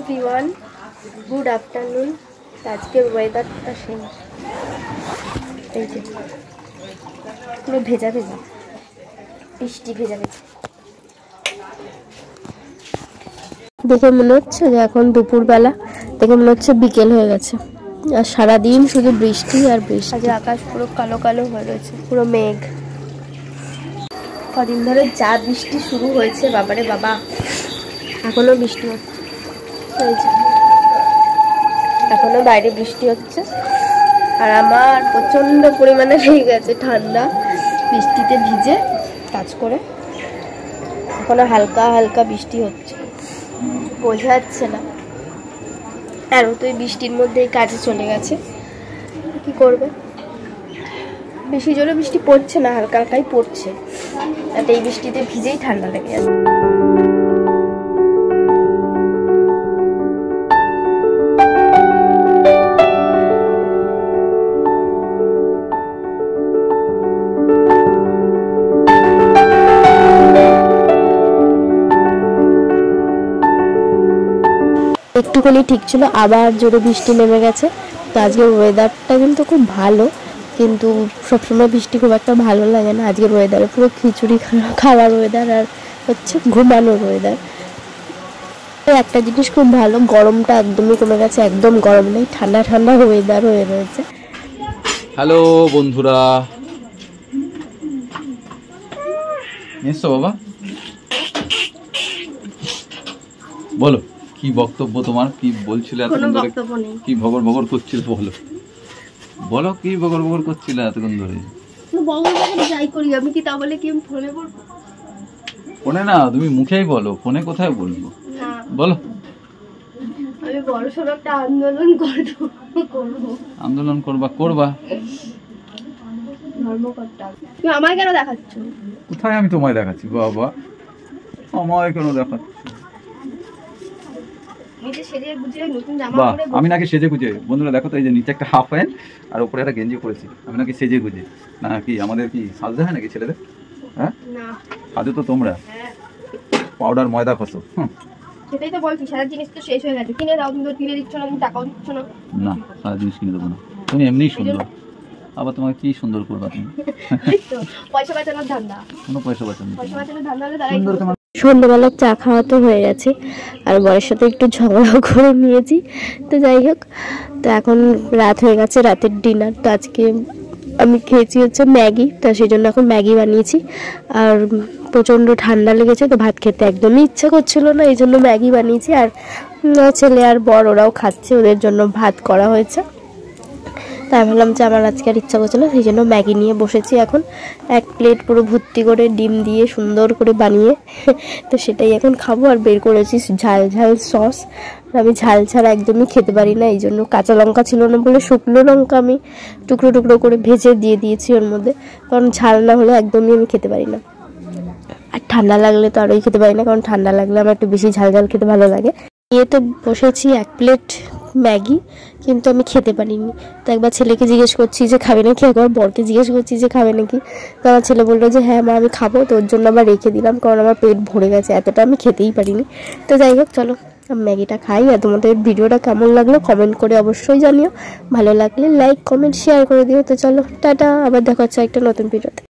Everyone, good afternoon. আজকের ওয়েদারটা সেই এই যে পুরো ভেজা ভেজা, বৃষ্টি ভেজা ভেজা। দেখে মনে হচ্ছে যে এখন দুপুরবেলা, দেখে মনে হচ্ছে বিকেল হয়ে গেছে। আর সারাদিন শুধু বৃষ্টি আর বৃষ্টি। আজ আকাশ পুরো কালো কালো হয়ে রয়েছে, পুরো মেঘ। কদিন ধরে যা বৃষ্টি শুরু হয়েছে, বাবারে বাবা, এখনো বৃষ্টি হচ্ছে। এখনো বাইরে বৃষ্টি হচ্ছে আর আমার প্রচন্ড পরিমাণে লেগে গেছে ঠান্ডা বৃষ্টিতে ভিজে কাজ করে। এখনো হালকা হালকা বৃষ্টি হচ্ছে, বোঝা যাচ্ছে না। আর তো এই বৃষ্টির মধ্যেই কাজে চলে গেছে, কি করবে। বেশি জোরে বৃষ্টি পড়ছে না, হালকা হালকাই পড়ছে। আর এই বৃষ্টিতে ভিজেই ঠান্ডা লেগে যাচ্ছে। একটুখানি ঠিক ছিল, আবার জোরে বৃষ্টি নেমে গেছে। তো আজকের ওয়েদারটা কিন্তু খুব ভালো, কিন্তু সবসময় বৃষ্টি খুব একটা ভালো লাগে না। আজকের ওয়েদারে পুরো খিচুড়ি খাওয়ার ওয়েদার আর হচ্ছে ঘুমানোর ওয়েদার। একটা জিনিস খুব ভালো, গরমটা একদমই কমে গেছে, একদম গরম নেই, ঠান্ডা ঠান্ডা ওয়েদার হয়ে রয়েছে। হ্যালো বন্ধুরা, এসো বাবা, বলো কি বক্তব্য তোমার? কি বলছিলে এতক্ষণ ধরে? কি ভগর ভগর করছিল বলো, বলো কি ভগর ভগর করছিলে এতক্ষণ ধরে? যাই করি আমি, কি তা বলে কি ফোনে বলবো? ফোনে না, তুমি মুখেই বলো, ফোনে কোথায় বলবো? বলো। আমি বড়সড় একটা আন্দোলন করব। আন্দোলন করবা? করবা। ধর্মকর্তা তুমি আমায় কেন দেখাচ্ছ? কোথায় আমি তোমায় দেখাচ্ছি বাবা? আমায় কেন দেখাচ্ছ? বাহ, আমি নাকি সেজে গুজে, বন্ধুরা দেখো তো, এই যে নিচে একটা হাফ প্যান্ট আর উপরে একটা গেঞ্জি পরেছি, আমি নাকি সেজে গুজে। না কি আমাদের কি সাজতে হয় নাকি ছেলেদের? হ্যাঁ, সাজো তো তোমরা, পাউডার ময়দা খসো। সেটাই তো বলছি, সারা জিনিস তো শেষ হয়ে গেছে, কিনে দাও। তুমি তো কিনে দিচ্ছ না, তুমি টাকাও দিচ্ছ না। না, সারা জিনিস কিনে দেবো না, তুমি এমনিই সুন্দর। আবার তোমাকে কি সুন্দর করবা তুমি? পয়সা বাঁচানোর ধান্দা। কোনো পয়সা বাঁচানো, পয়সা বাঁচানোর ধান্দা হলে তারাই। সন্ধ্যাবেলা চা খাওয়া তো হয়ে গেছে, আর বরের সাথে একটু ঝগড়া করে নিয়েছি। তো যাই হোক, তো এখন রাত হয়ে গেছে, রাতের ডিনার। তো আজকে আমি খেয়েছি হচ্ছে ম্যাগি, তো সেই জন্য এখন ম্যাগি বানিয়েছি। আর প্রচণ্ড ঠান্ডা লেগেছে, তো ভাত খেতে একদমই ইচ্ছা করছিল না, এই জন্য ম্যাগি বানিয়েছি। আর ছেলে আর বর ওরাও খাচ্ছে, ওদের জন্য ভাত করা হয়েছে। তাই ভাবলাম যে আমার আজকে আর ইচ্ছা করছে না, সেই জন্য ম্যাগি নিয়ে বসেছি। এখন এক প্লেট পুরো ভর্তি করে ডিম দিয়ে সুন্দর করে বানিয়ে, তো সেটাই এখন খাবো। আর বের করেছি ঝাল ঝাল সস। আমি ঝাল ছাড়া একদমই খেতে পারি না, এই জন্য কাঁচা লঙ্কা ছিল না বলে শুকনো লঙ্কা আমি টুকরো টুকরো করে ভেজে দিয়ে দিয়েছি ওর মধ্যে, কারণ ঝাল না হলে একদমই আমি খেতে পারি না। আর ঠান্ডা লাগলে তো আরোই খেতে পারি না, কারণ ঠান্ডা লাগলে আমার একটু বেশি ঝাল ঝাল খেতে ভালো লাগে। নিয়ে তো বসেছি এক প্লেট ম্যাগি, কিন্তু আমি খেতে পারিনি। তো একবার ছেলেকে জিজ্ঞেস করছি যে খাবে নাকি, একবার বরকে জিজ্ঞেস করছি যে খাবে নাকি। তো আমার ছেলে বললো যে হ্যাঁ মা আমি খাবো। তো ওর জন্য আবার রেখে দিলাম, কারণ আমার পেট ভরে গেছে, এতটা আমি খেতেই পারিনি। তো যাই হোক, চলো ম্যাগিটা খাই। আর তোমাদের ভিডিওটা কেমন লাগলো কমেন্ট করে অবশ্যই জানিও, ভালো লাগলে লাইক কমেন্ট শেয়ার করে দিও। তো চলো টাটা, আবার দেখা হচ্ছে একটা নতুন ভিডিওতে।